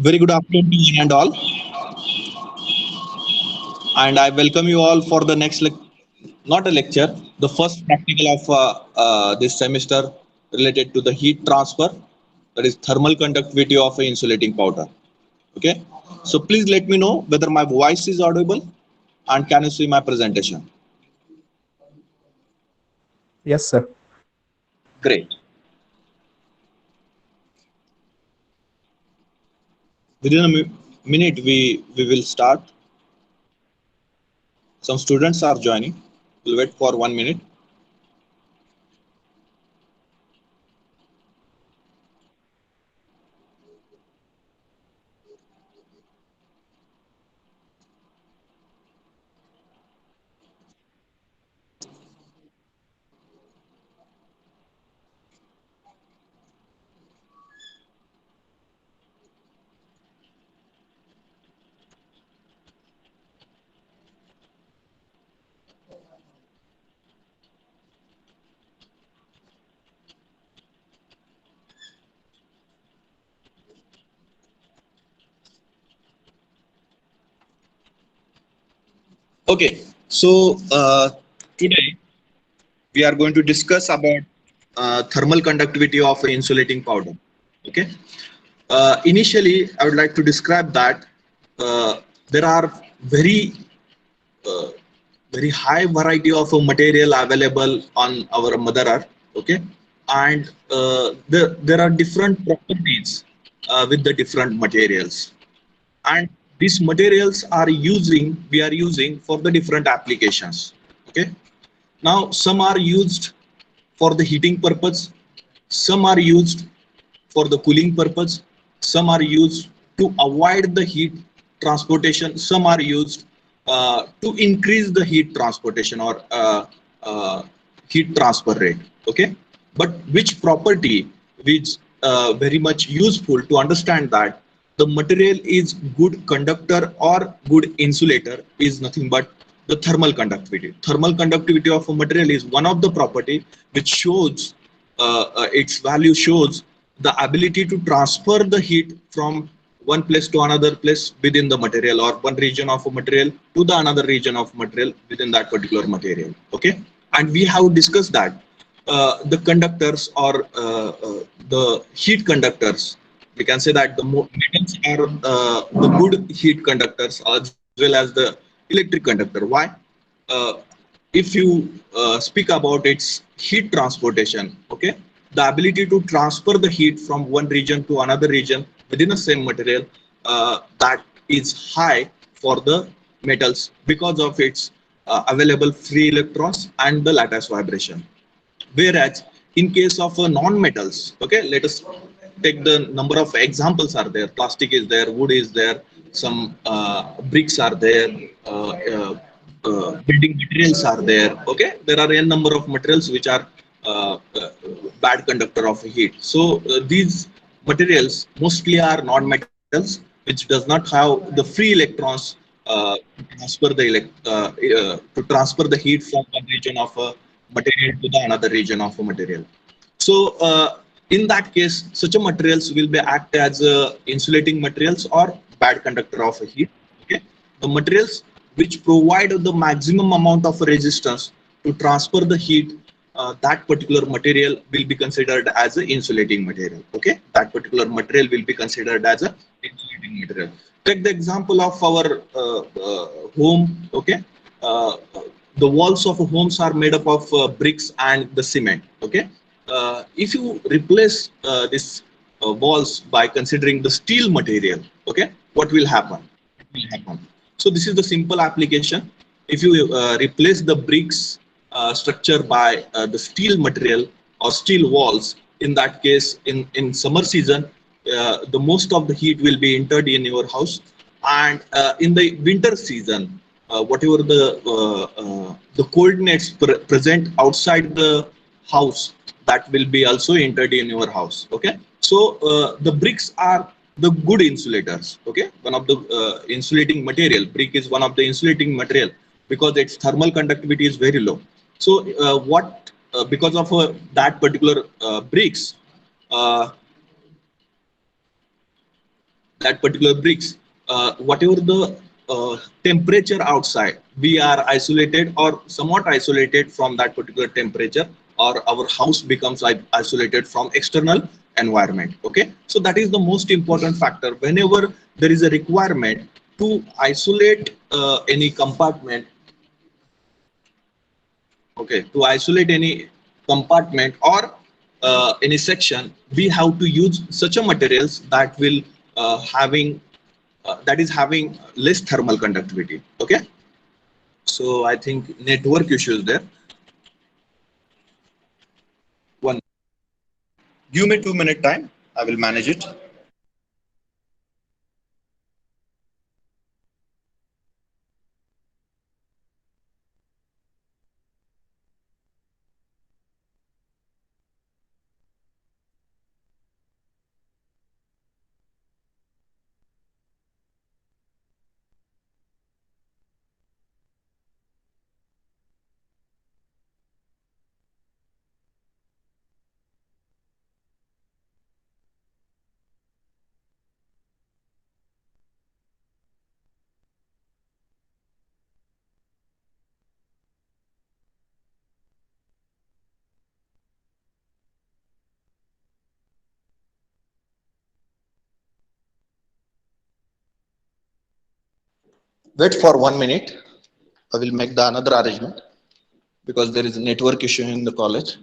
Very good afternoon to one and all, and I welcome you all for the not a lecture, the first practical of this semester related to the heat transfer, that is thermal conductivity of a insulating powder. Okay, so please let me know whether my voice is audible and can you see my presentation. Yes, sir. Great. Within a minute, we will start. Some students are joining. We'll wait for 1 minute. Okay, so today we are going to discuss about thermal conductivity of an insulating powder. Okay. Initially, I would like to describe that there are uh, very high variety of material available on our Mother Earth. Okay, and there are different properties with the different materials, and these materials are using we are using for the different applications. Okay, now some are used for the heating purpose, some are used for the cooling purpose, some are used to avoid the heat transportation, some are used to increase the heat transportation or uh, heat transfer rate. Okay, but which property which very much useful to understand that the material is good conductor or good insulator is nothing but the thermal conductivity. Thermal conductivity of a material is one of the property which shows its value shows the ability to transfer the heat from one place to another place within the material, or one region of a material to the another region of material within that particular material. Okay, and we have discussed that the conductors or the heat conductors, we can say that the metals are the good heat conductors as well as the electric conductor. Why? uh, if you speak about its heat transportation, okay, the ability to transfer the heat from one region to another region within the same material, that is high for the metals because of its available free electrons and the lattice vibration. Whereas in case of non-metals, okay, let us take the number of examples are there. Plastic is there, wood is there, some bricks are there, building materials are there. Okay, there are n number of materials which are bad conductor of heat. So these materials mostly are non-metals, which does not have the free electrons to transfer the heat from one region of a material to the another region of a material. So in that case, such a materials will be act as insulating materials or bad conductor of heat. Okay, the materials which provide the maximum amount of resistance to transfer the heat, that particular material will be considered as an insulating material. Okay, that particular material will be considered as a insulating material. Take the example of our home. Okay, uh, the walls of homes are made up of bricks and the cement. Okay, if you replace this walls by considering the steel material, okay, what will happen? It will happen. So this is the simple application. If you replace the bricks structure by the steel material or steel walls, in that case, in summer season, the most of the heat will be entered in your house, and in the winter season, whatever the coordinates present outside the house, that will be also entered in your house. Okay, so the bricks are the good insulators. Okay, one of the insulating material, brick is one of the insulating material because its thermal conductivity is very low. So what because of that particular bricks, uh, that particular bricks, whatever the temperature outside, we are isolated or somewhat isolated from that particular temperature, or our house becomes isolated from external environment. Okay, so that is the most important factor whenever there is a requirement to isolate any compartment. Okay, to isolate any compartment or any section, we have to use such a materials that will having that is having less thermal conductivity. Okay, so I think network issues there. One, give me 2 minute time, I will manage it. Wait for 1 minute. I will make the another arrangement because there is a network issue in the college.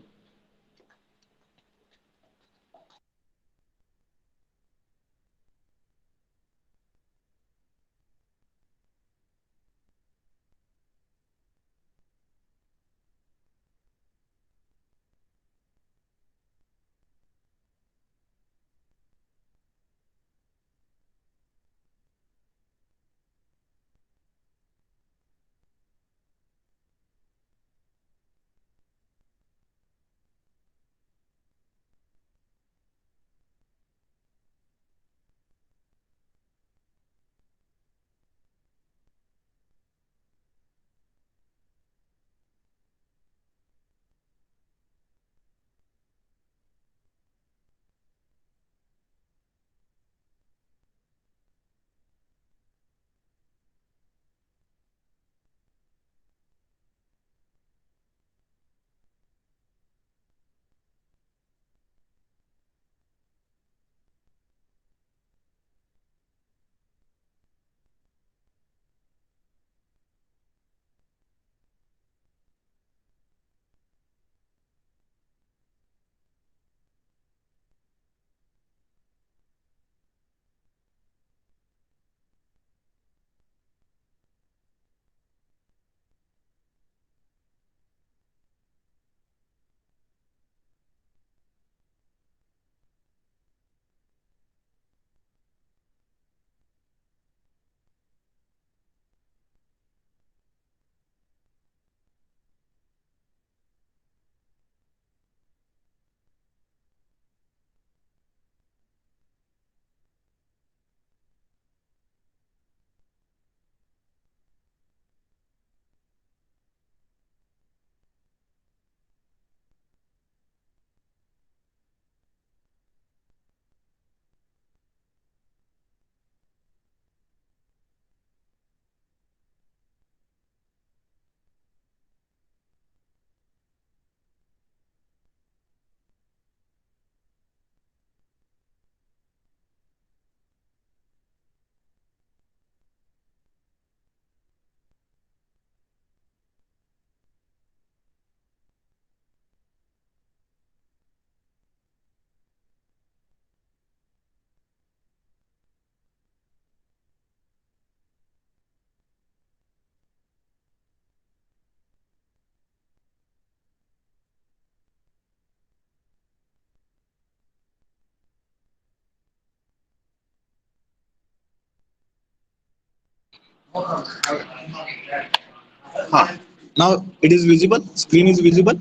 Huh. Now it is visible. Screen is visible.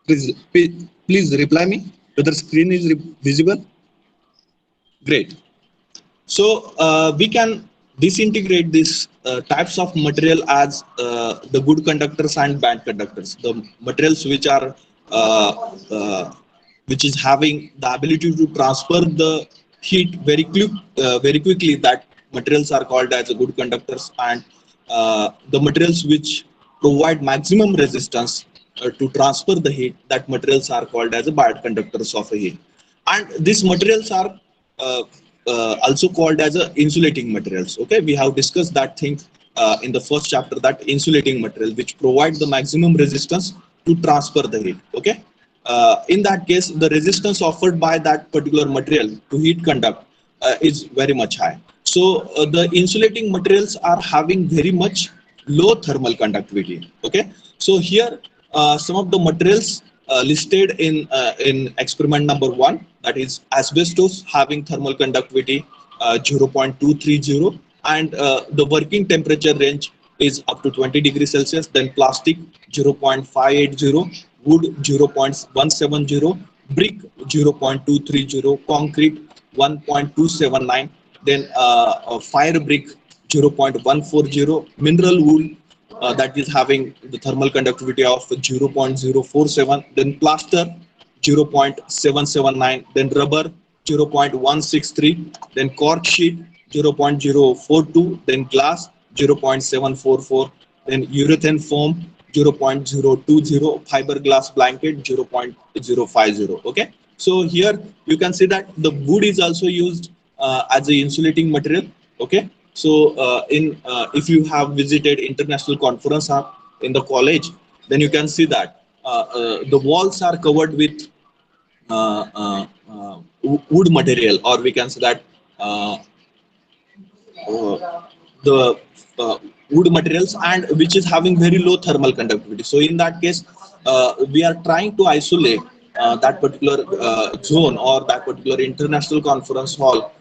Please reply me whether screen is visible. Great. So we can disintegrate these types of material as the good conductors and bad conductors. The materials which are uh, uh, which is having the ability to transfer the heat very quickly. That materials are called as good conductors, and the materials which provide maximum resistance to transfer the heat, that materials are called as a bad conductors of a heat. And these materials are uh, also called as a insulating materials. Okay, we have discussed that thing in the first chapter, that insulating material which provide the maximum resistance to transfer the heat. Okay, in that case, the resistance offered by that particular material to heat conduct is very much high. So the insulating materials are having very much low thermal conductivity. Okay, so here some of the materials listed in experiment number 1, that is asbestos, having thermal conductivity 0.230, and the working temperature range is up to 20 degrees Celsius. Then plastic 0.580, wood 0.170, brick 0.230, concrete 1.279, then fire brick 0.140, mineral wool that is having the thermal conductivity of 0.047, then plaster 0.779, then rubber 0.163, then cork sheet 0.042, then glass 0.744, then urethane foam 0.020, fiberglass blanket 0.050. Okay, so here you can see that the wood is also used as a insulating material. Okay, so if you have visited international conference hall in the college, then you can see that the walls are covered with wood material, or we can say that uh, the wood materials, and which is having very low thermal conductivity. So in that case, we are trying to isolate that particular zone or that particular international conference hall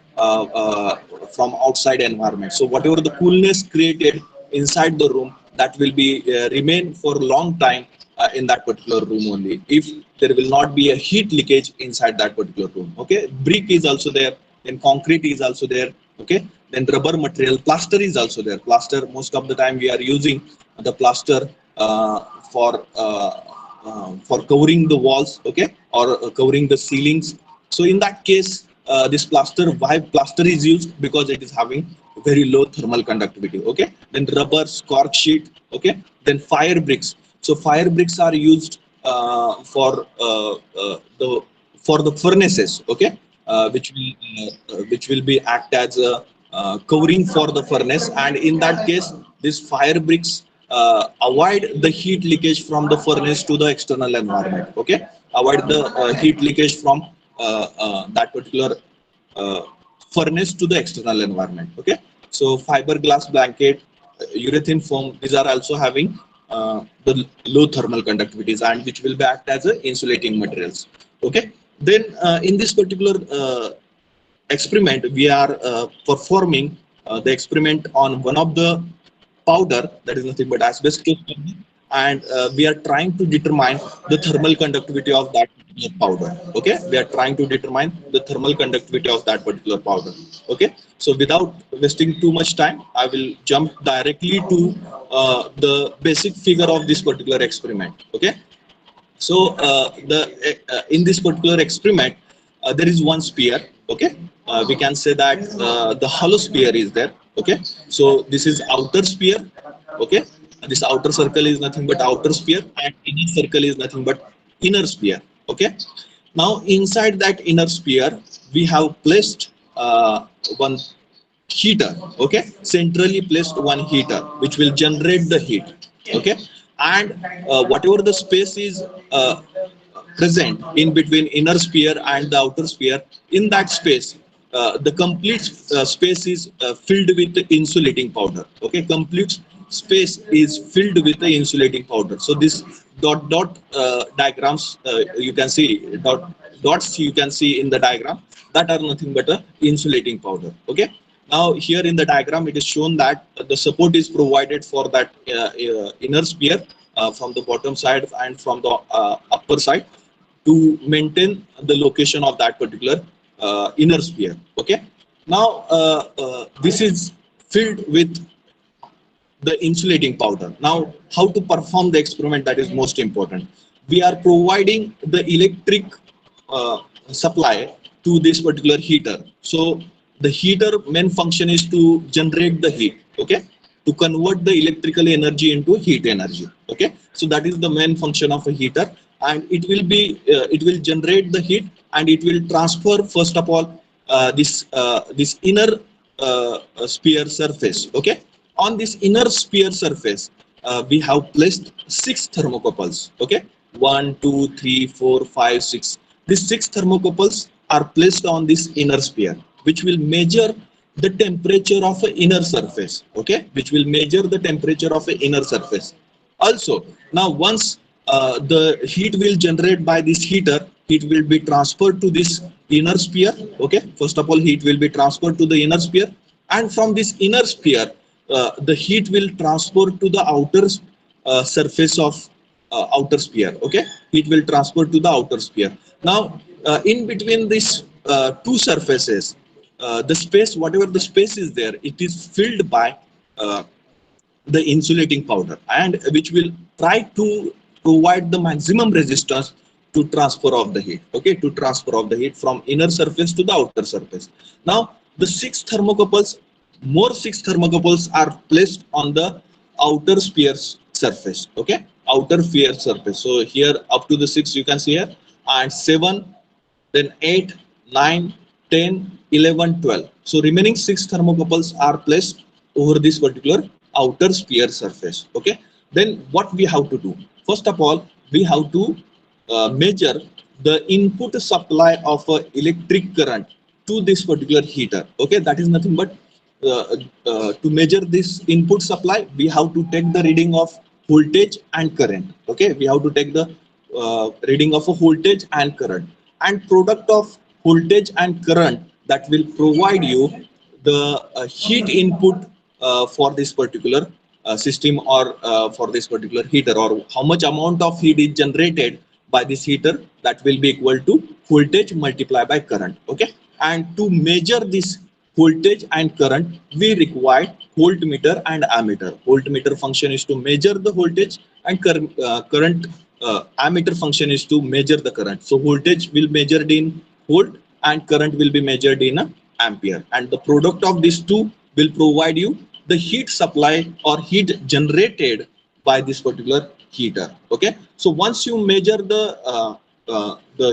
from outside environment. So whatever the coolness created inside the room, that will be remain for a long time in that particular room only, if there will not be a heat leakage inside that particular room. Okay, brick is also there, then concrete is also there. Okay, then rubber material, plaster is also there. Plaster, most of the time we are using the plaster for covering the walls. Okay, or covering the ceilings. So in that case, this plaster, why plaster is used? Because it is having very low thermal conductivity. Okay, then rubber, cork sheet. Okay, then fire bricks. So fire bricks are used for the furnaces. Okay, which will be act as a covering for the furnace, and in that case, these fire bricks avoid the heat leakage from the furnace to the external environment. Okay, avoid the heat leakage from that particular uh, furnace to the external environment. Okay, so fiberglass blanket, urethane foam, these are also having the low thermal conductivities, and which will be act as a insulating materials. Okay, then in this particular experiment, we are performing the experiment on one of the powder, that is nothing but asbestos powder, and we are trying to determine the thermal conductivity of that particular powder. Okay, we are trying to determine the thermal conductivity of that particular powder. Okay, so without wasting too much time, I will jump directly to the basic figure of this particular experiment. Okay, so in this particular experiment, there is one sphere. Okay, we can say that the hollow sphere is there. Okay, so this is outer sphere. Okay, this outer circle is nothing but outer sphere, and inner circle is nothing but inner sphere. Okay, now inside that inner sphere, we have placed one heater. Okay, centrally placed one heater which will generate the heat. Okay, and whatever the space is present in between inner sphere and the outer sphere, in that space the complete space is filled with the insulating powder. Okay, complete space is filled with the insulating powder. So this dot diagrams, you can see dots you can see in the diagram, that are nothing but a insulating powder. Okay, now here in the diagram it is shown that the support is provided for that inner sphere from the bottom side and from the upper side to maintain the location of that particular inner sphere. Okay, now this is filled with the insulating powder. Now, how to perform the experiment, that is most important. We are providing the electric supply to this particular heater. So the heater main function is to generate the heat, okay, to convert the electrical energy into heat energy, okay. So that is the main function of a heater, and it will generate the heat, and it will transfer first of all this inner sphere surface, okay. On this inner sphere surface, we have placed 6 thermocouples, okay, 1 2 3 4 5 6. These 6 thermocouples are placed on this inner sphere, which will measure the temperature of an inner surface, okay, which will measure the temperature of an inner surface. Also, now once the heat will generate by this heater, heat will be transferred to this inner sphere, okay. First of all, heat will be transferred to the inner sphere, and from this inner sphere, the heat will transfer to the outer surface of outer sphere, okay. Heat will transfer to the outer sphere. Now in between these two surfaces, the space, whatever the space is there, it is filled by uh, the insulating powder, and which will try to provide the maximum resistance to transfer of the heat, okay, to transfer of the heat from inner surface to the outer surface. Now the 6 thermocouples, more 6 thermocouples are placed on the outer sphere surface, okay, outer sphere surface. So here up to the 6 you can see here, and 7, then 8, 9, 10, 11, 12. So remaining 6 thermocouples are placed over this particular outer sphere surface, okay. Then what we have to do? First of all, we have to measure the input supply of electric current to this particular heater, okay. That is nothing but to measure this input supply, we have to take the reading of voltage and current, okay. We have to take the reading of a voltage and current, and product of voltage and current, that will provide you the heat input for this particular system, or for this particular heater, or how much amount of heat is generated by this heater, that will be equal to voltage multiplied by current, okay. And to measure this voltage and current, we require voltmeter and ammeter. Voltmeter function is to measure the voltage, and current ammeter function is to measure the current. So voltage will be measured in volt, and current will be measured in ampere, and the product of these two will provide you the heat supply or heat generated by this particular heater, okay. So once you measure the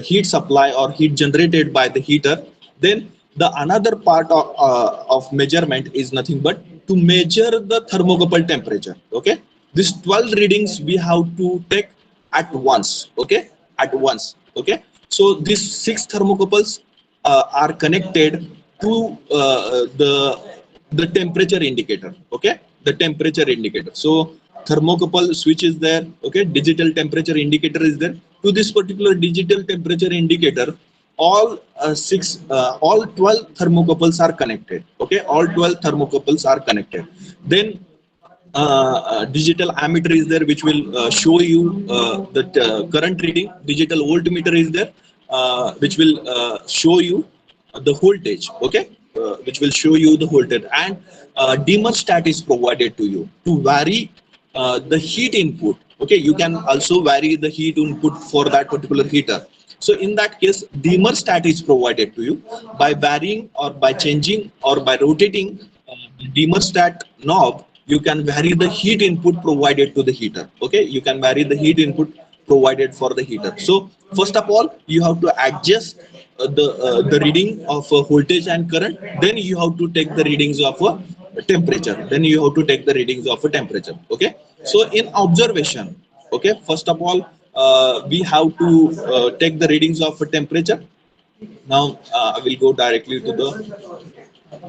heat supply or heat generated by the heater, then the another part of measurement is nothing but to measure the thermocouple temperature, okay. These 12 readings we have to take at once, okay, at once, okay. So these 6 thermocouples are connected to the temperature indicator, okay, the temperature indicator. So thermocouple switch is there, okay, digital temperature indicator is there. To this particular digital temperature indicator, all 12 thermocouples are connected, okay, all 12 thermocouples are connected. Then digital ammeter is there, which will show you the current reading. Digital voltmeter is there, which will show you the voltage, okay, which will show you the voltage. And thermostat is provided to you to vary the heat input, okay. You can also vary the heat input for that particular heater. So in that case, thermostat is provided to you. By varying or by changing or by rotating the thermostat knob, you can vary the heat input provided to the heater, okay. You can vary the heat input provided for the heater. So first of all, you have to adjust the reading of voltage and current. Then you have to take the readings of temperature. Then you have to take the readings of a temperature, okay. So in observation, okay, first of all, we have to take the readings of a temperature. Now I will go directly to the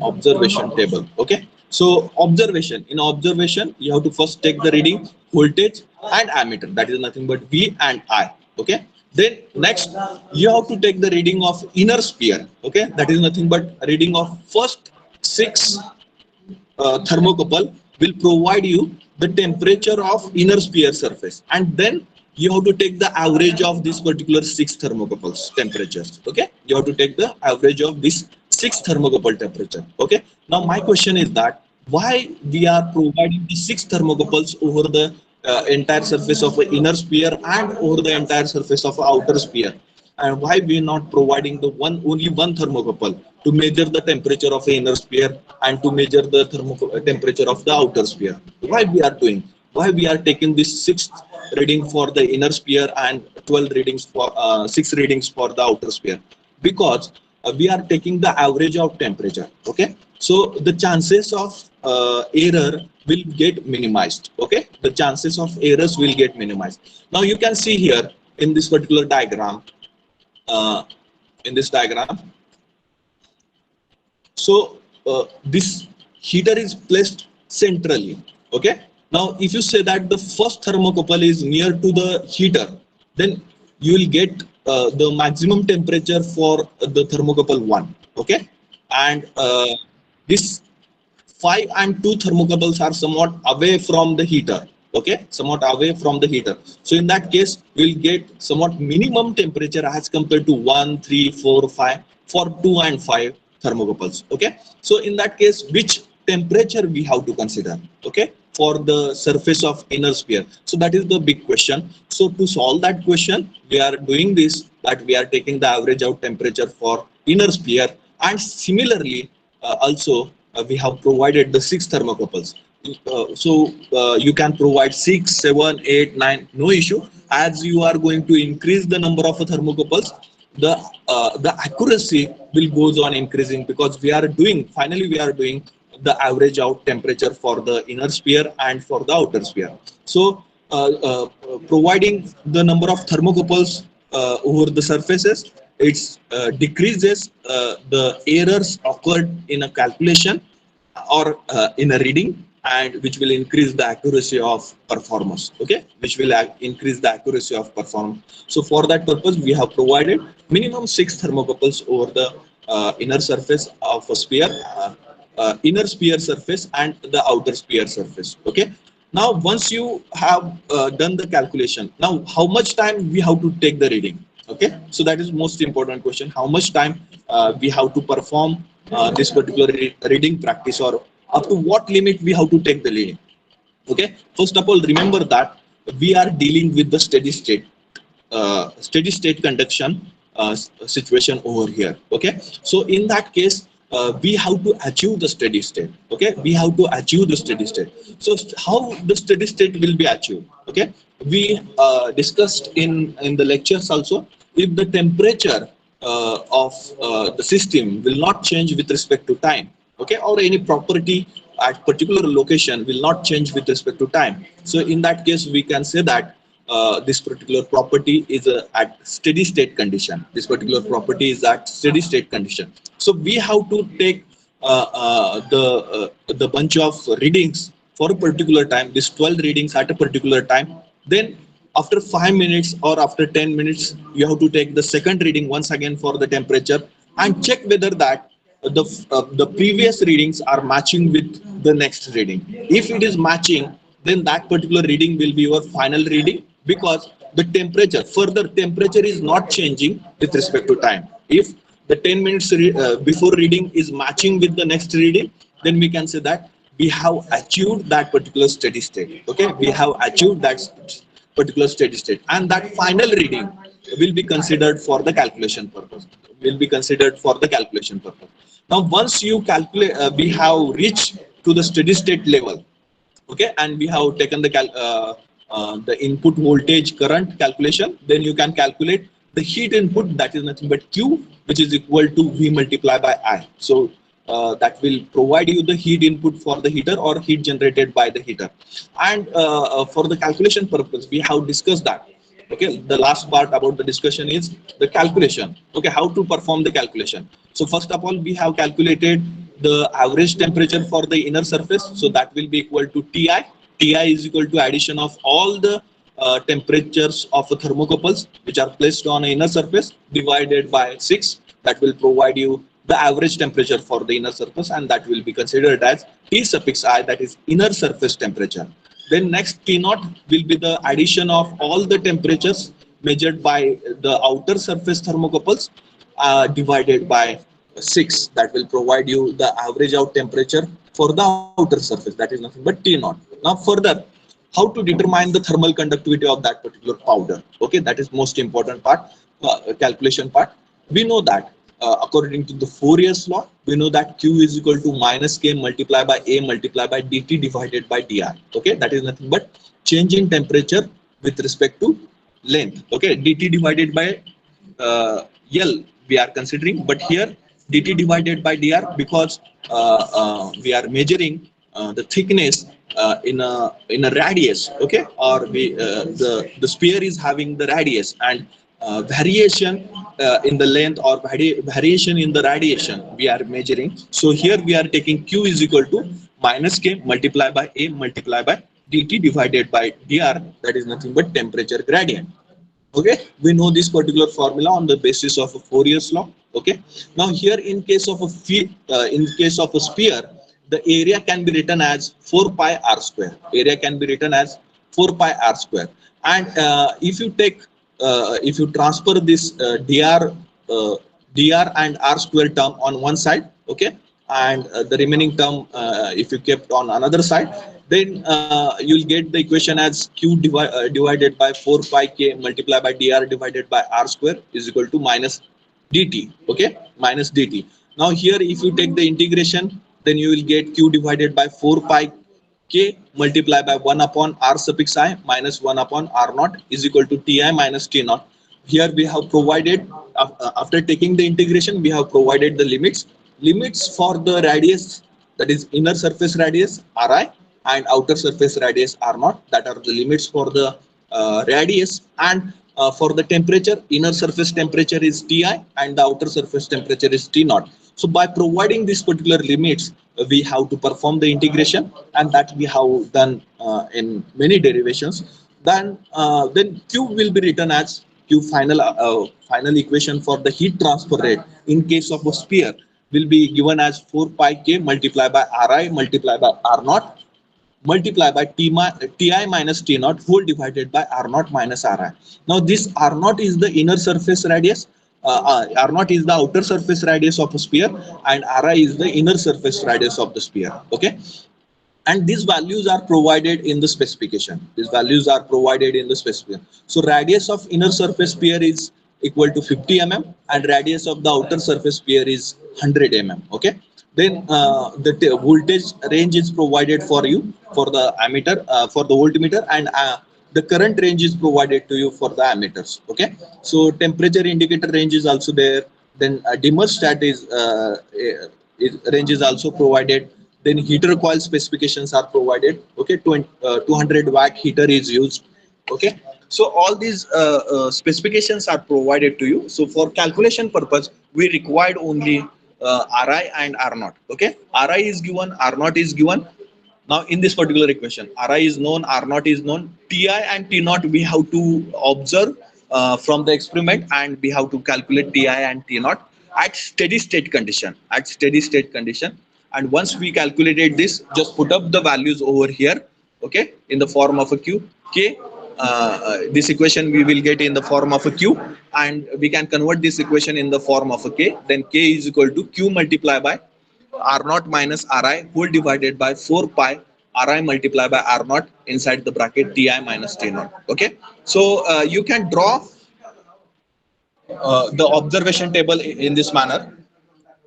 observation table, okay. So observation, in observation, you have to first take the reading voltage and ammeter, that is nothing but V and I, okay. Then next you have to take the reading of inner sphere, okay, that is nothing but reading of first 6 thermocouple will provide you the temperature of inner sphere surface, and then you have to take the average of this particular 6 thermocouples temperatures, okay. You have to take the average of this 6 thermocouple temperature, okay. Now my question is that why we are providing the 6 thermocouples over the entire surface of an inner sphere and over the entire surface of an outer sphere, and why we are not providing the only one thermocouple to measure the temperature of the inner sphere and to measure the temperature of the outer sphere. Why we are doing? Why we are taking this 6 reading for the inner sphere and 12 readings for 6 readings for the outer sphere? Because we are taking the average of temperature. Okay, so the chances of error will get minimized. Okay, the chances of errors will get minimized. Now you can see here in this particular diagram, uh, in this diagram, so this heater is placed centrally. Okay, now if you say that the first thermocouple is near to the heater, then you will get the maximum temperature for the thermocouple 1. Okay, and this 5 and 2 thermocouples are somewhat away from the heater. Okay, somewhat away from the heater. So in that case, we'll get somewhat minimum temperature as compared to 1, 3, 4, 5 for 2 and 5 thermocouples. Okay, so in that case, which temperature we have to consider? Okay, for the surface of inner sphere. So that is the big question. So to solve that question, we are doing this, that we are taking the average out temperature for inner sphere, and similarly also we have provided the 6 thermocouples. So you can provide 6, 7, 8, 9, no issue. As you are going to increase the number of thermocouples, the accuracy will goes on increasing, because we are doing, finally we are doing the average out temperature for the inner sphere and for the outer sphere. So providing the number of thermocouples over the surfaces, it decreases the errors occurred in a calculation or in a reading, and which will increase the accuracy of performance. Okay, which will increase the accuracy of performance. So for that purpose, we have provided minimum 6 thermocouples over the inner surface of a sphere, inner sphere surface and the outer sphere surface. Okay, now once you have done the calculation, now how much time we have to take the reading? Okay, so that is most important question. How much time we have to perform this particular reading practice, or up to what limit we have to take the reading? Okay, first of all, remember that we are dealing with the steady state conduction situation over here. Okay, so in that case, we have to achieve the steady state. Okay, we have to achieve the steady state. So how the steady state will be achieved? Okay, we discussed in the lectures also. If the temperature of the system will not change with respect to time, okay, or any property at particular location will not change with respect to time, so in that case we can say that this particular property is at steady state condition. This particular property is at steady state condition. So we have to take the bunch of readings for a particular time, this 12 readings at a particular time. Then after 5 minutes or after 10 minutes, you have to take the second reading once again for the temperature, and check whether that the previous readings are matching with the next reading. If it is matching, then that particular reading will be your final reading, because the further temperature is not changing with respect to time. If the 10 minutes before reading is matching with the next reading, then we can say that we have achieved that particular steady state. Okay, we have achieved that particular steady state, and that final reading will be considered for the calculation purpose. Now once you calculate, we have reached to the steady state level. Okay, and we have taken the input voltage current calculation. Then you can calculate the heat input, that is nothing but Q, which is equal to V multiplied by I. So that will provide you the heat input for the heater or heat generated by the heater. And for the calculation purpose, we have discussed that. Okay, the last part about the discussion is the calculation. Okay, how to perform the calculation. So first of all, we have calculated the average temperature for the inner surface. So that will be equal to Ti. Ti is equal to addition of all the temperatures of the thermocouples which are placed on an inner surface divided by 6. That will provide you the average temperature for the inner surface, and that will be considered as T suffix I, that is inner surface temperature. Then next, T naught will be the addition of all the temperatures measured by the outer surface thermocouples divided by 6. That will provide you the average out temperature for the outer surface, that is nothing but T naught. Now further, how to determine the thermal conductivity of that particular powder? Okay, that is most important part. calculation part, we know that according to the Fourier's law, we know that Q is equal to minus K multiplied by A multiplied by dt divided by dr. Okay, that is nothing but change in temperature with respect to length. Okay, dt divided by L we are considering, but here dt divided by dr, because we are measuring the thickness in a radius. Okay, or the sphere is having the radius, and variation in the length or variation in the radiation we are measuring. So here we are taking Q is equal to minus K multiplied by A multiplied by dt divided by dr, that is nothing but temperature gradient. Okay, we know this particular formula on the basis of a Fourier's law. Okay, now here in case of a sphere, the area can be written as 4 pi r square. Area can be written as 4 pi r square. And if you transfer this dr and r square term on one side, okay, and the remaining term if you kept on another side, then you'll get the equation as divided by 4 pi k multiplied by dr divided by r square is equal to minus dt. Okay, minus dt. Now here if you take the integration, then you will get Q divided by 4 pi k multiplied by 1 upon r suffix I minus 1 upon r naught is equal to ti minus t naught. Here we have provided, after taking the integration, we have provided the limits for the radius, that is inner surface radius ri and outer surface radius r naught, that are the limits for the radius. And for the temperature, inner surface temperature is ti and the outer surface temperature is t naught. So by providing these particular limits, we have to perform the integration, and that we have done in many derivations. Then Q will be written as Q final equation for the heat transfer rate in case of a sphere will be given as 4 pi k multiplied by Ri multiplied by R naught multiplied by Ti minus T naught whole divided by R naught minus Ri. Now this R naught is the inner surface radius, R naught is the outer surface radius of a sphere, and Ri is the inner surface radius of the sphere. Okay, and these values are provided in the specification. These values are provided in the specification. So radius of inner surface sphere is equal to 50 mm, and radius of the outer surface sphere is 100 mm. Okay, then the voltage range is provided for you for the ammeter, for the voltmeter, and the current range is provided to you for the ammeters. Okay, so temperature indicator range is also there. Then dimmer stat range is also provided. Then heater coil specifications are provided. Okay, 200 watt heater is used. Okay, so all these specifications are provided to you. So for calculation purpose, we required only Ri and R naught. Okay, Ri is given, R naught is given. Now in this particular equation, Ri is known, R naught is known. Ti and T naught we have to observe from the experiment, and we have to calculate Ti and T naught at steady state condition. At steady state condition, and once we calculated this, just put up the values over here. Okay, in the form of a Q K. This equation we will get in the form of a Q, and we can convert this equation in the form of a K. Then K is equal to Q multiplied by R naught minus Ri whole divided by 4 pi Ri multiplied by R naught inside the bracket Ti minus T naught. Okay, so you can draw the observation table in this manner.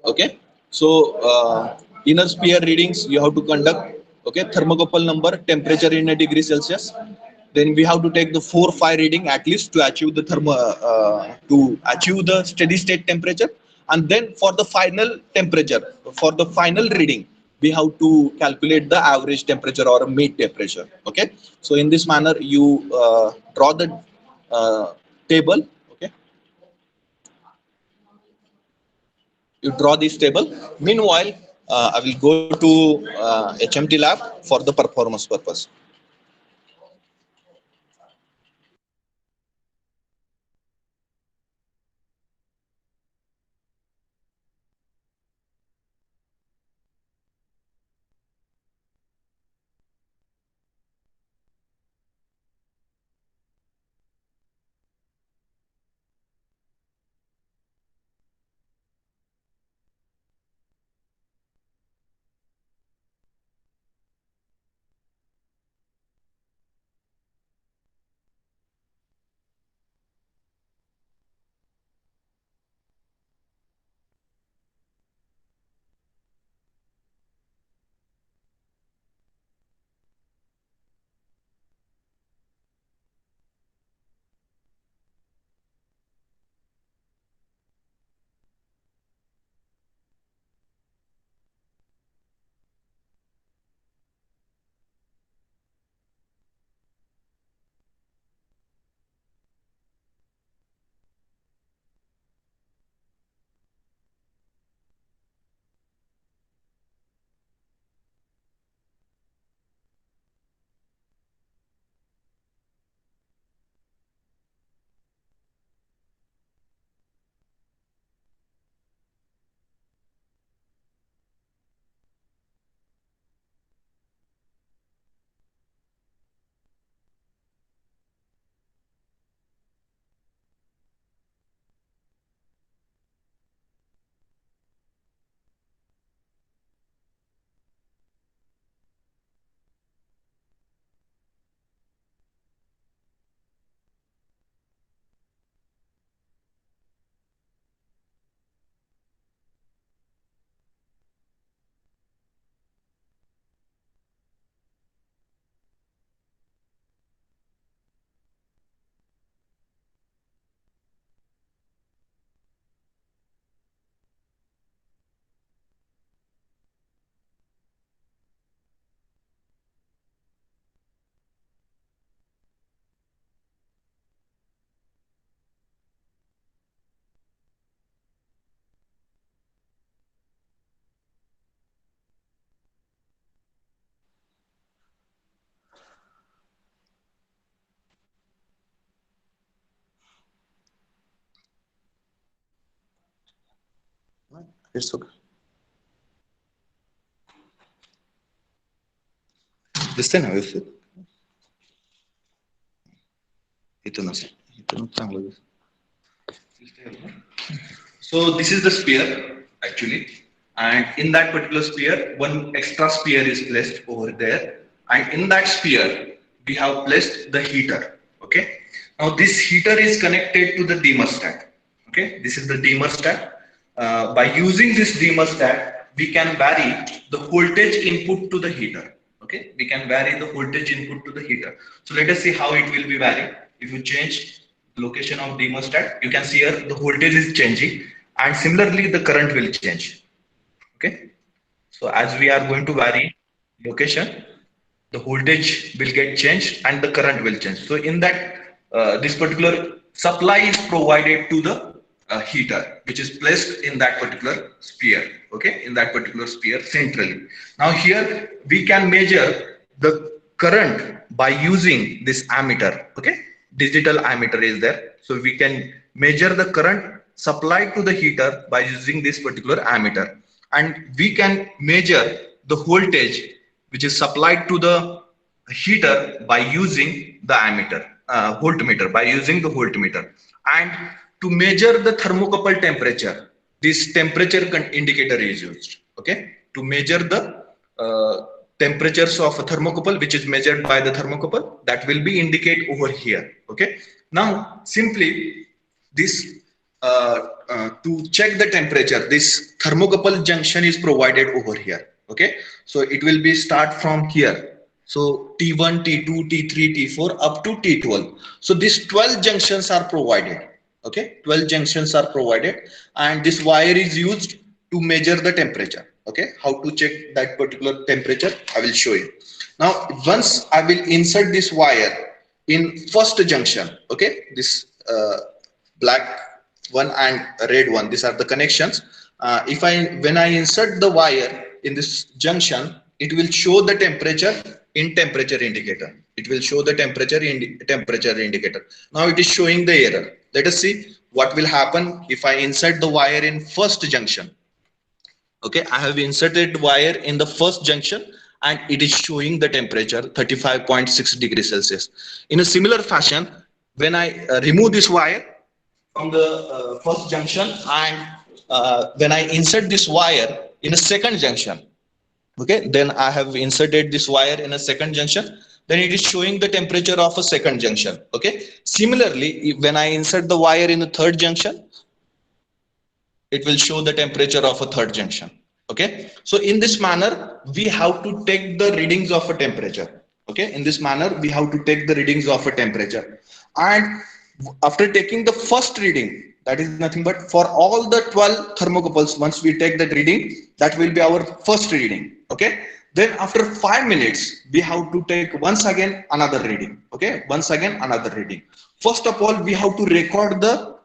Okay, so inner sphere readings you have to conduct. Okay, thermocouple number, temperature in a degree Celsius. Then we have to take the 4 5 reading at least to achieve the to achieve the steady state temperature. And then for the final temperature, for the final reading, we have to calculate the average temperature or a mean temperature. Okay, so in this manner you draw the table. Okay, you draw this table. Meanwhile, I will go to HMT lab for the performance purpose. It's okay. दिसते ना व्यवस्थित इथून असं इथून चांगलं दिसतं. So this is the sphere actually, and in that particular sphere, one extra sphere is placed over there, and in that sphere we have placed the heater. Okay. Now this heater is connected to the thermostat. Okay, this is the thermostat. By using this thermostat, we can vary the voltage input to the heater. Okay, we can vary the voltage input to the heater. So let us see how it will be varied. If you change location of thermostat, you can see here the voltage is changing, and similarly the current will change. Okay, so as we are going to vary location, the voltage will get changed and the current will change. So in that, this particular supply is provided to the heater, which is placed in that particular sphere. Okay, in that particular sphere centrally. Now here we can measure the current by using this ammeter. Okay, digital ammeter is there, so we can measure the current supplied to the heater by using this particular ammeter, and we can measure the voltage which is supplied to the heater by using the ammeter, voltmeter, by using the voltmeter. And to measure the thermocouple temperature, this temperature indicator is used. Okay, to measure the temperatures of a thermocouple, which is measured by the thermocouple, that will be indicate over here. Okay, now simply this to check the temperature, this thermocouple junction is provided over here. Okay, so it will be start from here. So T1, T2, T3, T4 up to T12. So these 12 junctions are provided. Okay, 12 junctions are provided, and this wire is used to measure the temperature. Okay, how to check that particular temperature, I will show you. Now once I will insert this wire in first junction. Okay, this black one and red one, these are the connections. When I insert the wire in this junction, it will show the temperature in temperature indicator. It will show the temperature in temperature indicator. Now it is showing the error. Let us see what will happen if I insert the wire in first junction. Okay, I have inserted wire in the first junction and it is showing the temperature 35.6 degrees Celsius. In a similar fashion, when I remove this wire from the first junction, and when I insert this wire in a second junction, okay, then I have inserted this wire in a second junction, then it is showing the temperature of a second junction. Okay, similarly, when I insert the wire in the third junction, it will show the temperature of a third junction. Okay, so in this manner we have to take the readings of a temperature. Okay, in this manner we have to take the readings of a temperature, and after taking the first reading, that is nothing but for all the 12 thermocouples, once we take that reading, that will be our first reading. Okay, then after 5 minutes we have to take once again another reading. Okay, once again another reading. First of all, we have to record the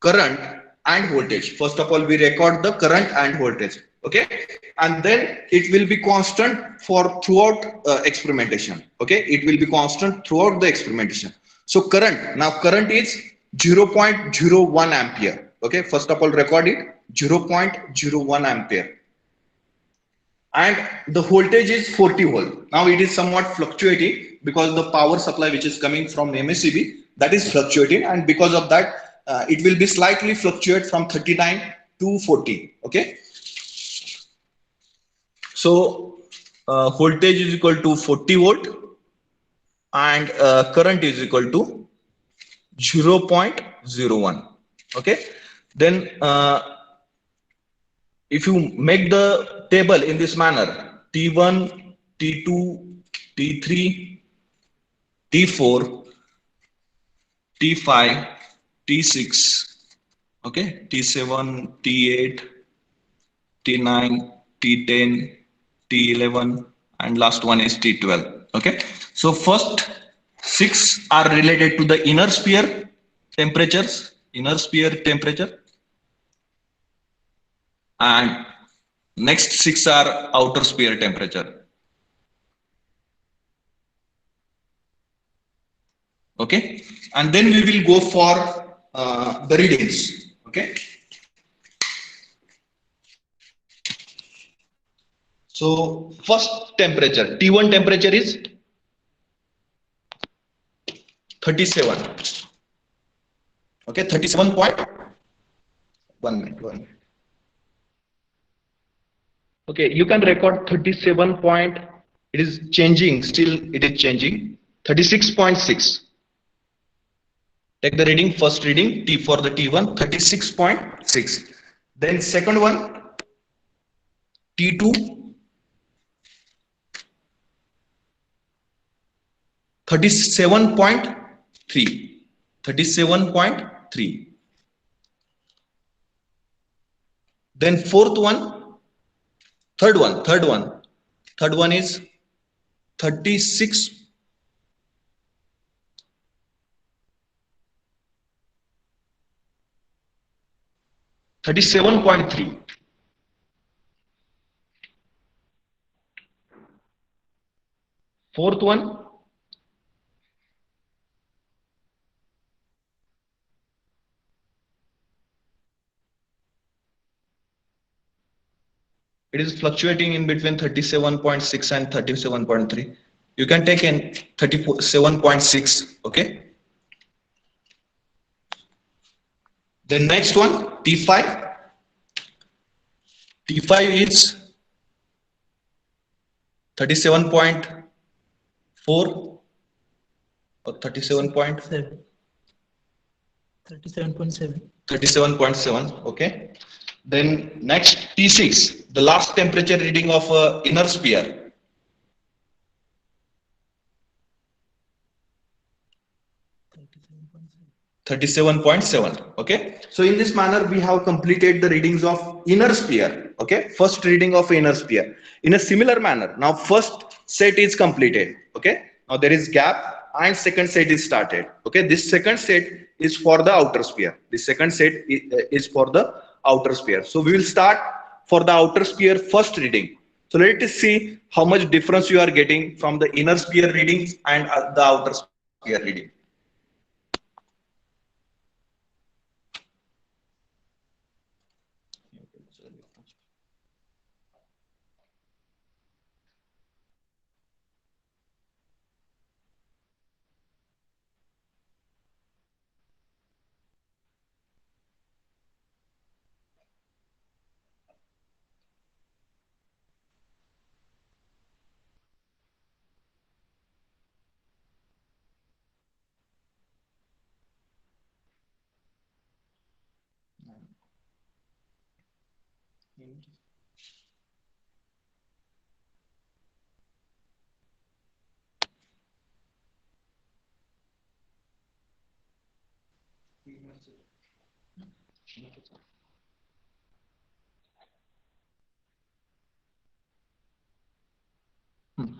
current and voltage. First of all, we record the current and voltage. Okay, and then it will be constant for throughout experimentation. Okay, it will be constant throughout the experimentation. So current, now current is 0.01 ampere. Okay, first of all record it, 0.01 ampere, and the voltage is 40 volt. Now it is somewhat fluctuating because the power supply which is coming from MSCB, that is fluctuating, and because of that it will be slightly fluctuate from 39 to 40. Okay, so voltage is equal to 40 volt and current is equal to 0.01. Okay, then if you make the table in this manner, T1, T2, T3, T4, T5, T6, okay, T7, T8, T9, T10, T11, and last one is T12. Okay, so first 6 are related to the inner sphere temperatures, inner sphere temperature, and next 6 are outer sphere temperature. Okay, and then we will go for the readings. Okay, So first temperature, T1 temperature is 37. Okay, 37.1 minute. Okay, you can record 37 point. It is changing. Still, it is changing. 36.6. Take the reading. First reading T for the T1. 36.6. Then second one T2. 37.3. 37.3. Then fourth one, third one is 36. 37.3. Fourth one, it is fluctuating in between 37.6 and 37.3. You can take in 37.6. Okay. The next one, T5. T5 is 37.4 or 37.7. 37.7. 37.7. Okay. Then next T6, the last temperature reading of inner sphere. 37.7. Okay. So in this manner, we have completed the readings of inner sphere. Okay. First reading of inner sphere. In a similar manner, now first set is completed. Okay. Now there is gap and second set is started. Okay. This second set is for the outer sphere. This second set is for the outer sphere. So we will start for the outer sphere first reading. So let us see how much difference you are getting from the inner sphere readings and the outer sphere reading.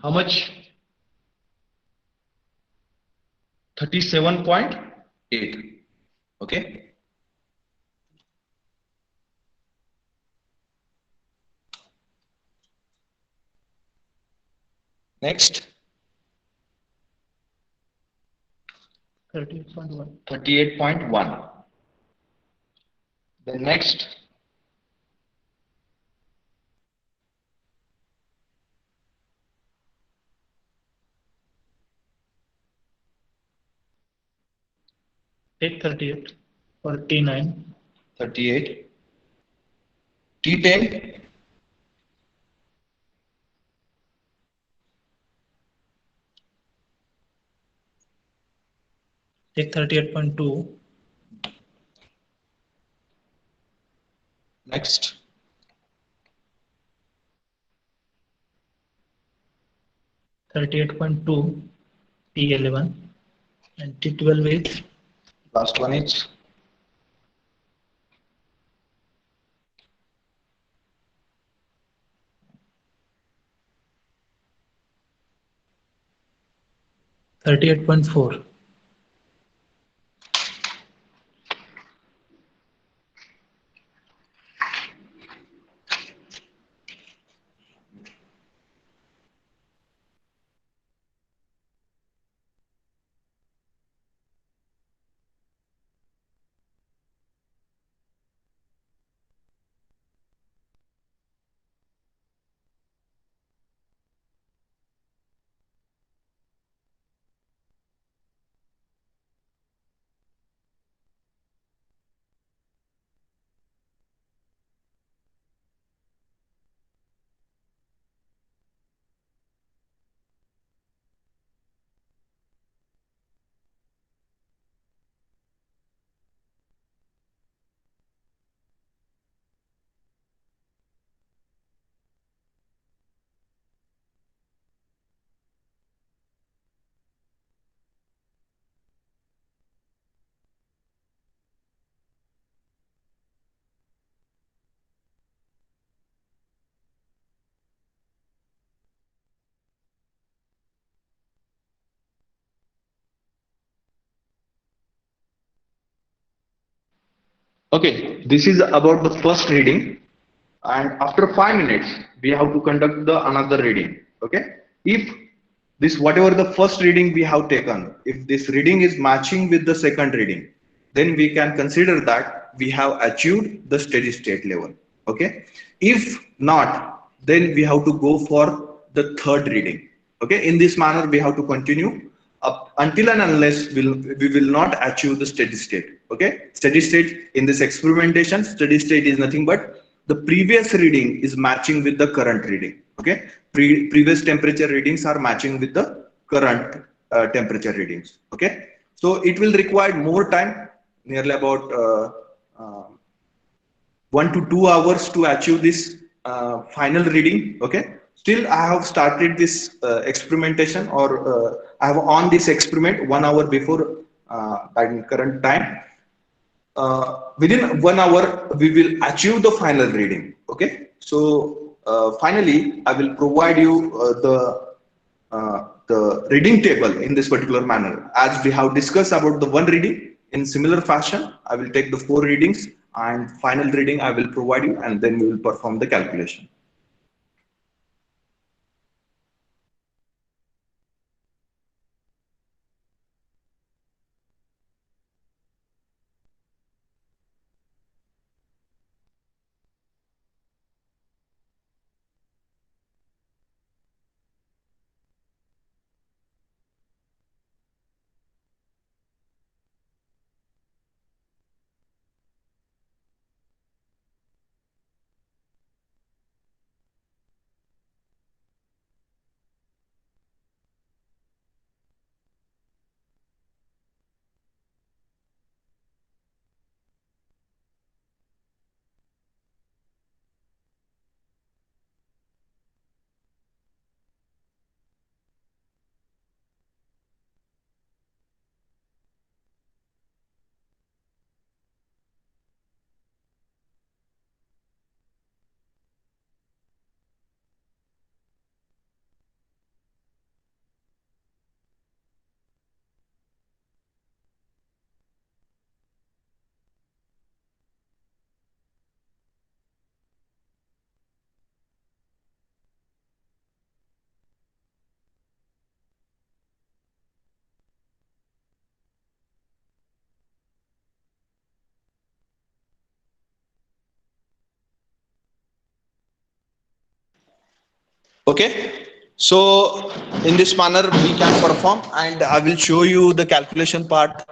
How much? 37.8. Okay. Next. 38.1. 38.1. The next. Take 38 or T9. 38. T10. Take 38.2. Next. 38.2. T11 and T12 is Last one is 38.4. Okay, this is about the first reading, and after 5 minutes, we have to conduct the another reading. Okay, if this whatever the first reading we have taken, if this reading is matching with the second reading, then we can consider that we have achieved the steady state level. Okay, if not, then we have to go for the third reading. Okay, in this manner, we have to continue up until and unless we will not achieve the steady state. Okay, steady state in this experimentation, steady state is nothing but the previous reading is matching with the current reading. Okay, previous temperature readings are matching with the current temperature readings. Okay, so it will require more time, nearly about uh, 1 to 2 hours to achieve this final reading. Okay, still I have started this experimentation, or I have on this experiment 1 hour before by current time. Within 1 hour we will achieve the final reading. Okay, so finally I will provide you the reading table in this particular manner. As we have discussed about the one reading, in similar fashion, I will take the 4 readings and final reading I will provide you, and then we will perform the calculation. Okay, so in this manner we can perform, and I will show you the calculation part.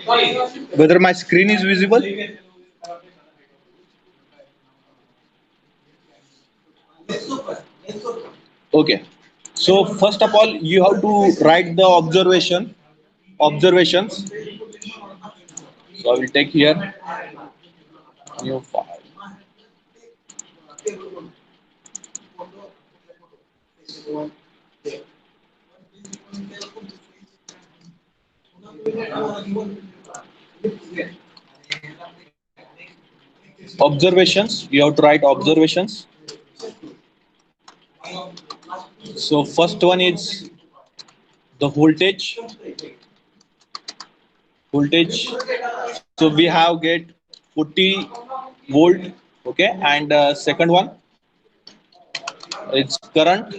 Whether my screen is visible? Okay. So first of all, you have to write the observations. So I will take here new file. Observations. You have to write observations. So first one is the voltage. So we have get 40 volt. Okay, and second one it's current.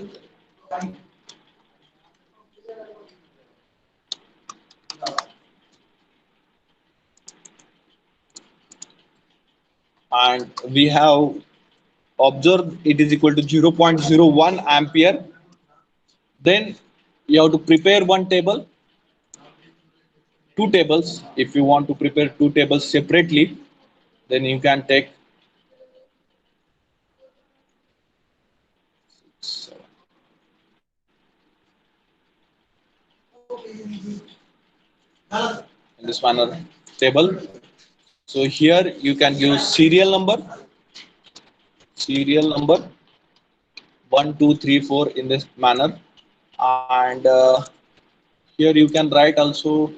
And we have observed it is equal to 0.01 ampere. Then you have to prepare one table, two tables. If you want to prepare two tables separately, then you can take in this manner table. So here you can use serial number 1, 2, 3, 4 in this manner, and here you can write also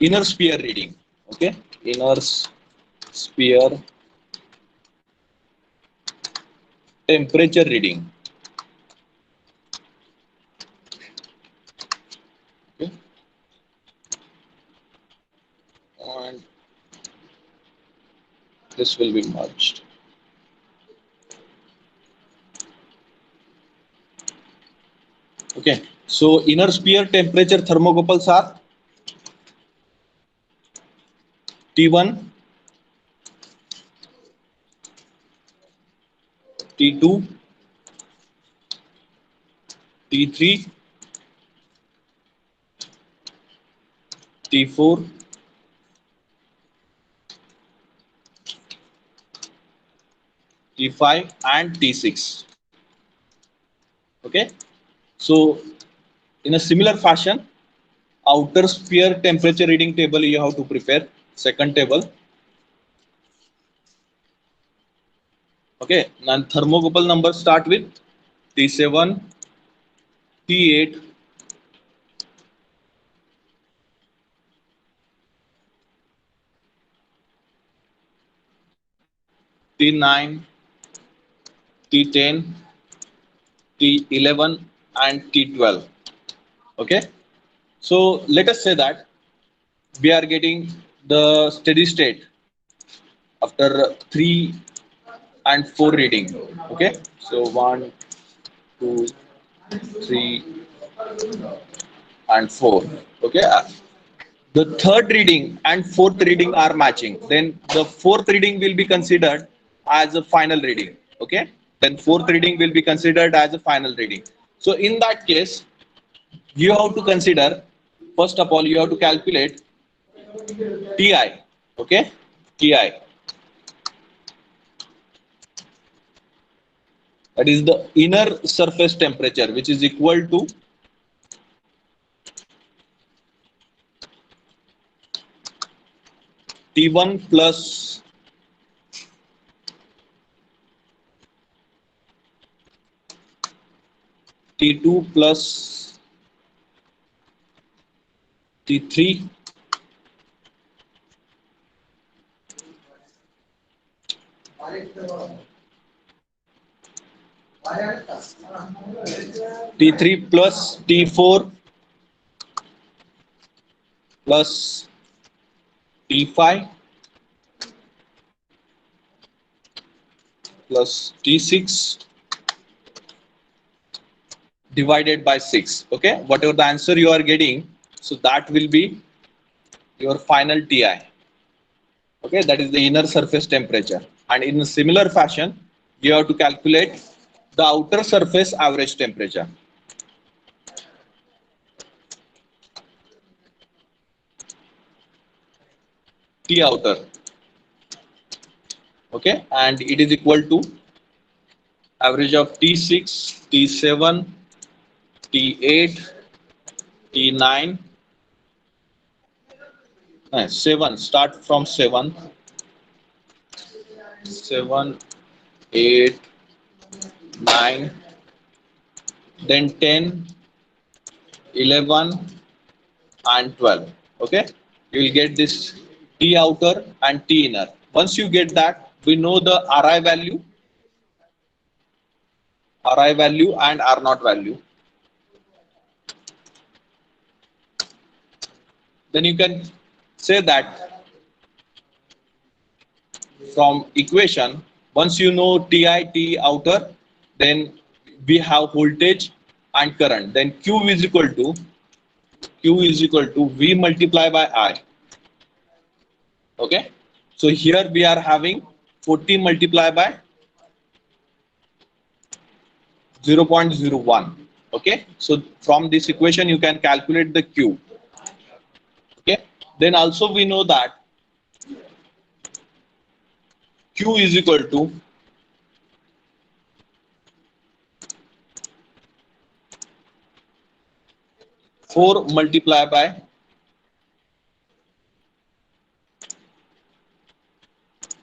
inner sphere reading. Okay, inner sphere temperature reading. Okay, and this will be merged. Okay, so inner sphere temperature thermocouples are T1, T2, T3, T4, T5, and T6. Okay, so in a similar fashion, outer sphere temperature reading table you have to prepare. Second table. Okay, and thermocouple numbers start with T7, T8, T9, T10, T11, and T12. Okay, so let us say that we are getting the steady state after 3 and 4 reading. Okay, so 1, 2, 3, and 4. Okay, the third reading and fourth reading are matching. Then the fourth reading will be considered as a final reading. Okay, then fourth reading will be considered as a final reading. So in that case, you have to consider, first of all, you have to calculate TI. Okay, TI. That is the inner surface temperature, which is equal to T1 plus T2 plus T3 T3 plus T4 plus T5 plus T6 divided by 6. Okay, whatever the answer you are getting, so that will be your final TI. Okay, that is the inner surface temperature. And in a similar fashion, you have to calculate the outer surface average temperature. T outer. Okay, and it is equal to average of T6, T7, T8, T9, 7, start from 7, 7, 8, 9, then 10, 11, and 12. Okay, you will get this T outer and T inner. Once you get that, we know the Ri value and R naught value. Then you can say that from equation, once you know Ti, T outer, then we have voltage and current. Then Q is equal to V multiply by I. Okay, so here we are having 40 multiplied by 0.01. Okay, so from this equation you can calculate the Q. Okay, then also we know that Q is equal to 4 multiplied by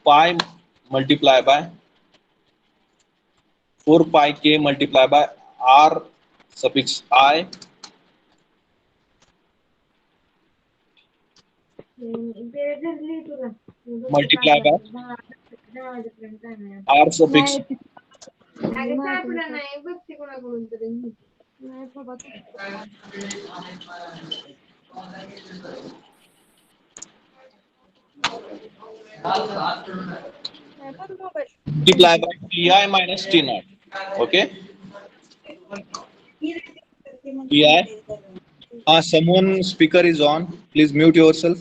pi multiplied by 4 pi k multiplied by R suffix I multiplied by R suffix multiplied by Ti minus T naught. Okay, Ti. Someone speaker is on. Please mute yourself.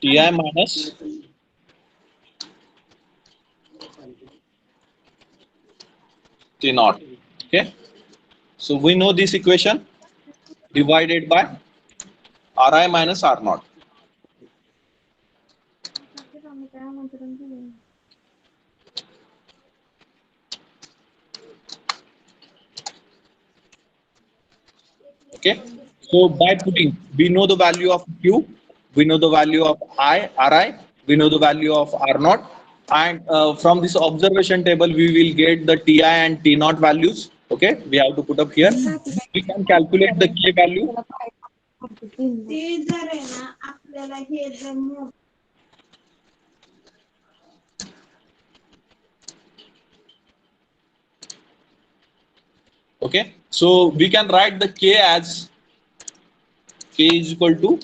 Ti minus T naught. Okay, so we know this equation divided by Ri minus R naught. Okay, so by putting, we know the value of Q, we know the value of Ri, we know the value of R naught, and from this observation table we will get the Ti and T naught values. Okay, we have to put up here. We can calculate the K value. Okay, so we can write the K as K is equal to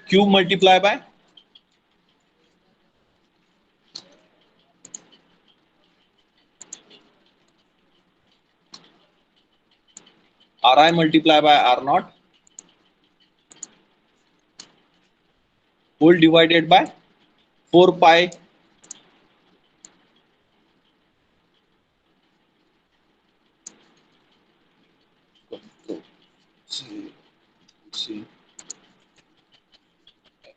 Q multiply by Ri multiply by R naught whole divided by 4 pi see.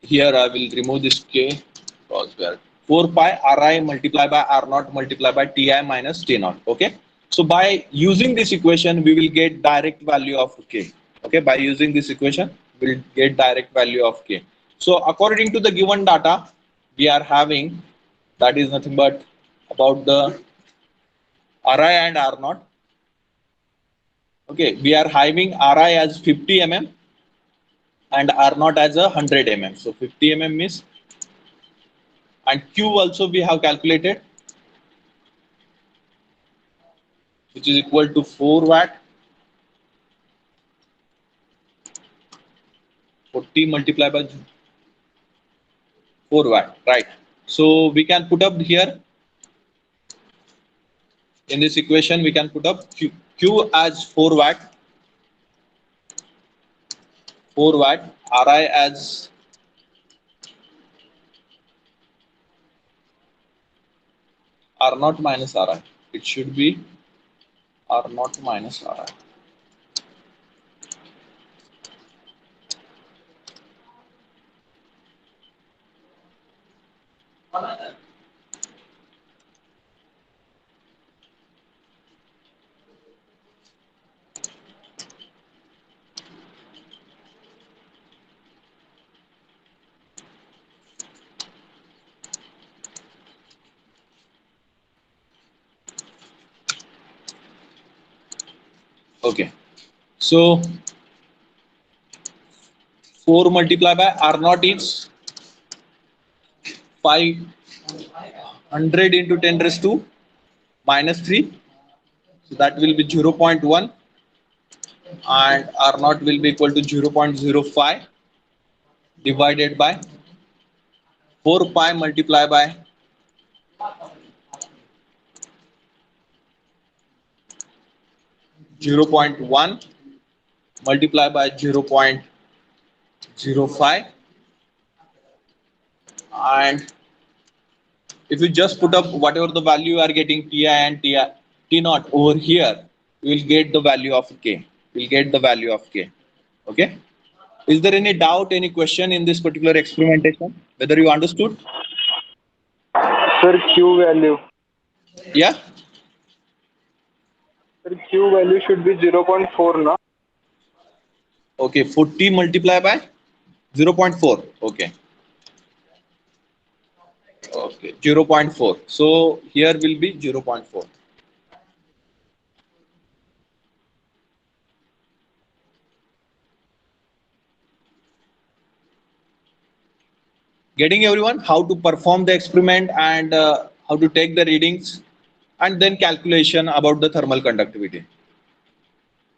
Here I will remove this K because we are 4 pi Ri multiplied by R naught multiplied by Ti minus T naught. Okay, so by using this equation we will get direct value of K. Okay, by using this equation we will get direct value of K. So according to the given data we are having, that is nothing but about the Ri and R naught. Okay, we are having Ri as 50 mm and R naught as 100 mm. So 50 mm means, and Q also we have calculated, which is equal to 4 watt, 40 multiplied by 4 watt, right? So we can put up here in this equation, we can put up Q as 4 watt, 4 watt, Ri as R naught minus Ri. It should be R naught minus Ri. Okay, so 4 multiplied by R naught is 500 into 10 raised to minus 3. So that will be 0.1 and R naught will be equal to 0.05 divided by 4 pi multiplied by 0.1 multiplied by 0.05, and if you just put up whatever the value you are getting Ti and T naught over here, you will get the value of K. You will get the value of K. Okay. Is there any doubt, any question in this particular experimentation? Whether you understood? Sir, Q value. Yeah. Sir, Q value should be 0.4 now. Okay. 40 multiplied by 0.4. Okay. Okay. 0.4. So here will be 0.4. Getting everyone how to perform the experiment and how to take the readings and then calculation about the thermal conductivity.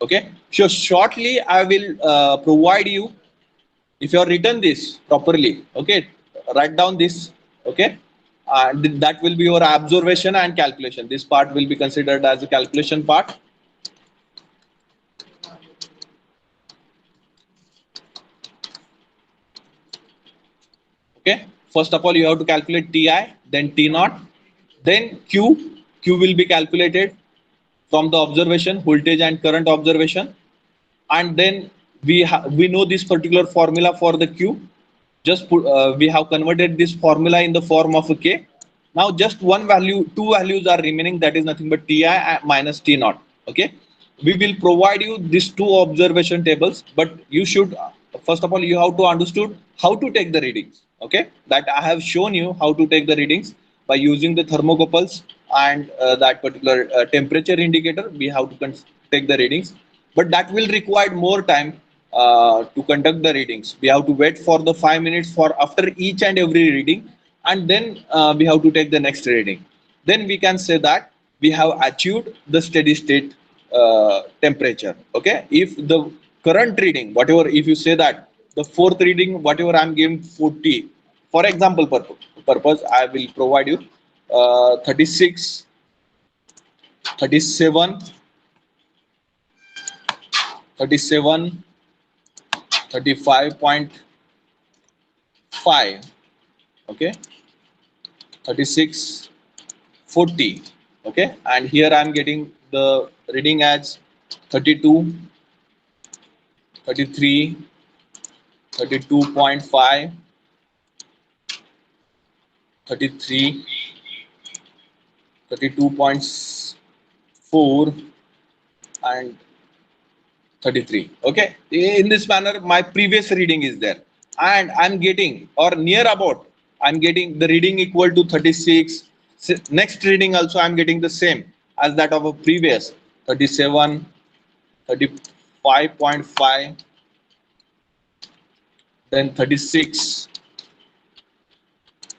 Okay, so shortly I will provide you, if you have written this properly, okay, write down this, okay, that will be your observation and calculation. This part will be considered as a calculation part. Okay, first of all you have to calculate Ti, then T naught, then Q will be calculated from the observation, voltage and current observation, and then we know this particular formula for the Q. Just put, we have converted this formula in the form of a K. Now just one value, two values are remaining, that is nothing but Ti minus T naught. Okay, we will provide you these two observation tables, but you should first of all you have to understood how to take the readings. Okay, that I have shown you how to take the readings by using the thermocouples and that particular temperature indicator. We have to take the readings, but that will require more time to conduct the readings. We have to wait for the 5 minutes for after each and every reading, and then we have to take the next reading. Then we can say that we have achieved the steady state temperature. Okay, if the current reading, whatever, if you say that the fourth reading, whatever I'm giving 40, for example purpose, I will provide you 36, 37, 37, 35.5, okay, 36, 40, okay, and here I am getting the reading as 32, 33, 32.5, 33, 32.4 and 33. Okay, in this manner my previous reading is there, and I'm getting or near about, I'm getting the reading equal to 36. Next reading also I'm getting the same as that of a previous 37, 35.5, then 36,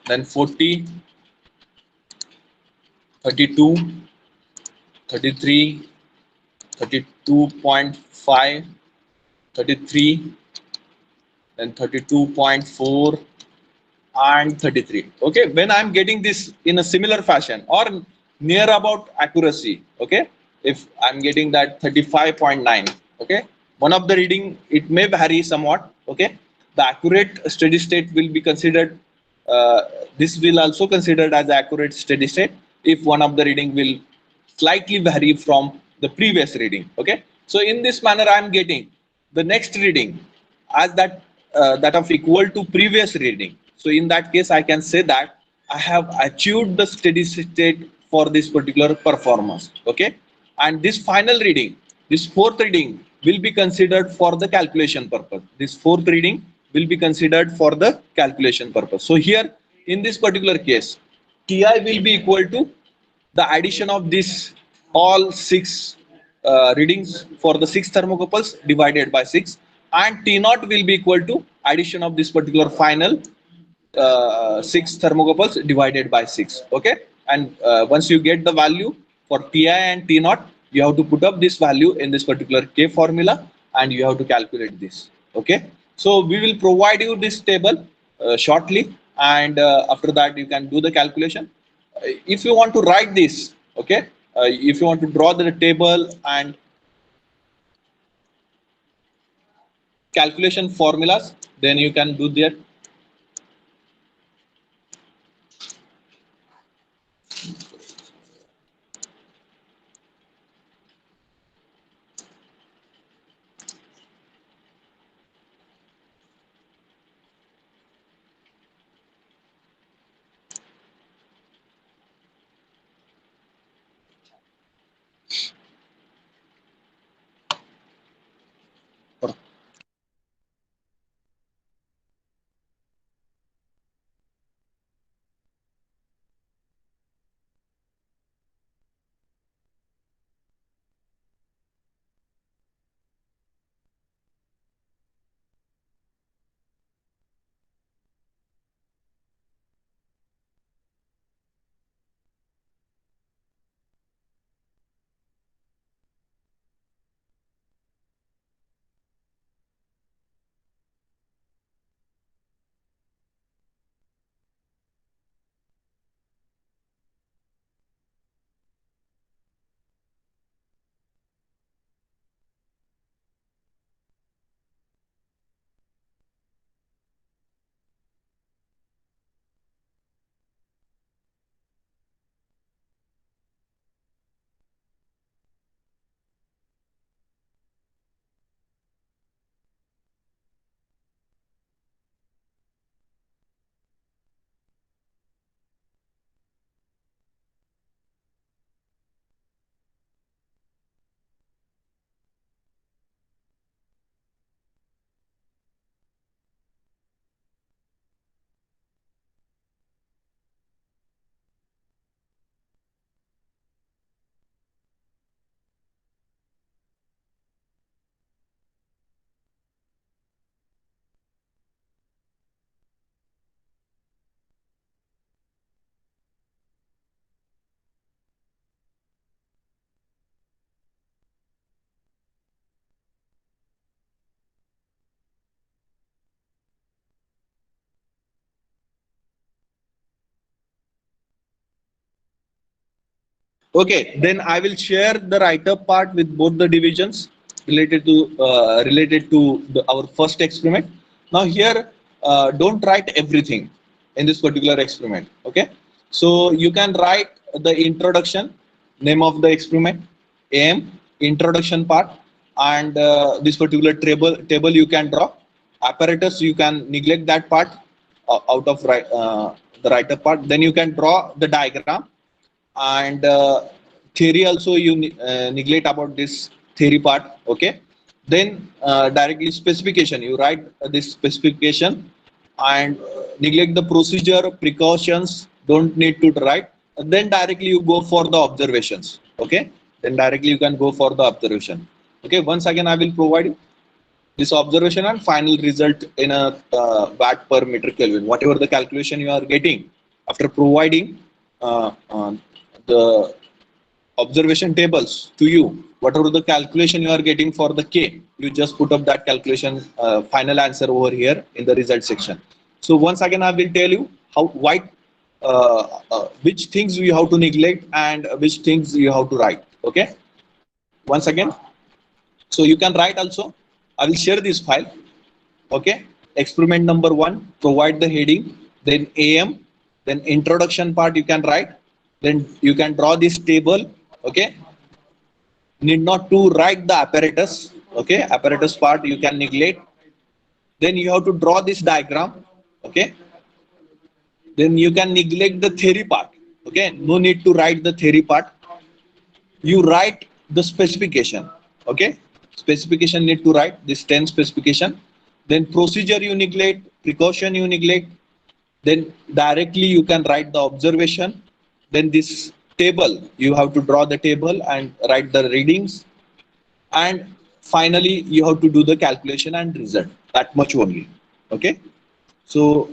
then 40, 32, 33, 32.5, 33, then 32.4 and 33. Okay, when I'm getting this in a similar fashion or near about accuracy, okay, if I'm getting that 35.9, okay, one of the reading it may vary somewhat, okay, the accurate steady state will be considered, this will also considered as accurate steady state if one of the reading will slightly vary from the previous reading. Okay, so in this manner I am getting the next reading as that of equal to previous reading. So in that case I can say that I have achieved the steady state for this particular performance. Okay, and this final reading, this fourth reading will be considered for the calculation purpose. This fourth reading will be considered for the calculation purpose. So here in this particular case, Ti will be equal to the addition of this all six readings for the six thermocouples divided by 6, and T naught will be equal to addition of this particular final six thermocouples divided by 6. Okay, and once you get the value for Ti and T naught, you have to put up this value in this particular K formula and you have to calculate this. Okay, so we will provide you this table shortly, and after that you can do the calculation. If you want to write this, okay, if you want to draw the table and calculation formulas, then you can do that. Okay, then I will share the write-up part with both the divisions related to our first experiment. Now here, don't write everything in this particular experiment. Okay, so you can write the introduction, name of the experiment, aim, introduction part, and this particular table you can draw. Apparatus you can neglect that part out of the write-up part. Then you can draw the diagram, and theory also you neglect about this theory part. Okay, then directly specification you write this specification, and neglect the procedure precautions, don't need to write. Then directly you go for the observations. Okay, then directly you can go for the observation. Okay, once again I will provide you this observation and final result in a watt per meter Kelvin, whatever the calculation you are getting after providing the observation tables to you. Whatever the calculation you are getting for the K, you just put up that calculation final answer over here in the result section. So once again I will tell you which things you have to neglect and which things you have to write. Okay, once again, so you can write also. I will share this file. Okay, experiment number 1, provide the heading, then AM, then introduction part you can write, then you can draw this table. Okay, need not to write the apparatus. Okay, apparatus part you can neglect. Then you have to draw this diagram. Okay, then you can neglect the theory part. Okay, no need to write the theory part. You write the specification. Okay, specification need to write this 10 specification. Then procedure you neglect, precaution you neglect. Then directly you can write the observation. Then this table you have to draw the table and write the readings. And finally you have to do the calculation and result, that much only. Okay, so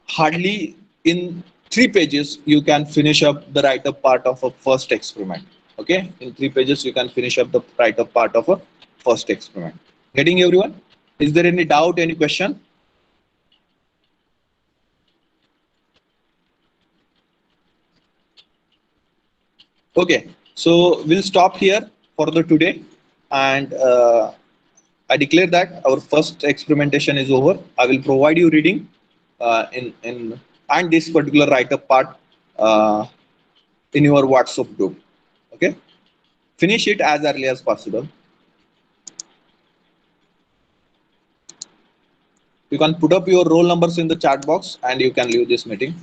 hardly in 3 pages you can finish up the write-up part of a first experiment. Okay, in 3 pages you can finish up the write-up part of a first experiment. Getting everyone? Is there any doubt, any question? Okay, so we'll stop here for the today, and I declare that our first experimentation is over. I will provide you reading in and this particular write-up part uh, in your WhatsApp group. Okay, finish it as early as possible. You can put up your roll numbers in the chat box and you can leave this meeting.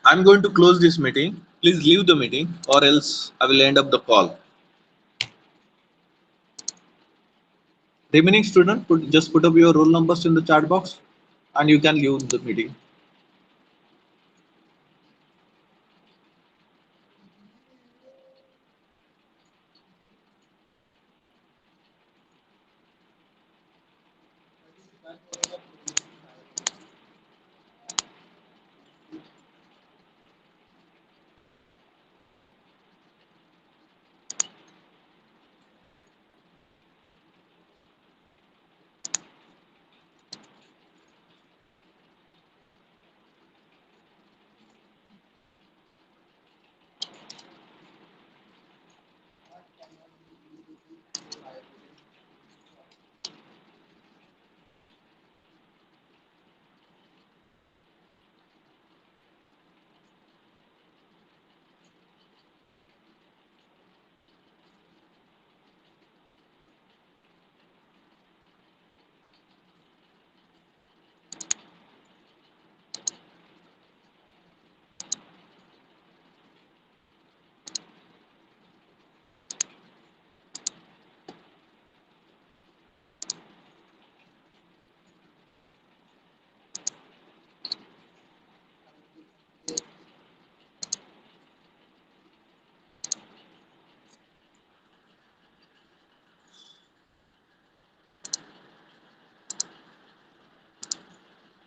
I'm going to close this meeting. Please leave the meeting or else I will end up the call. Remaining student, just put up your roll numbers in the chat box and you can leave the meeting.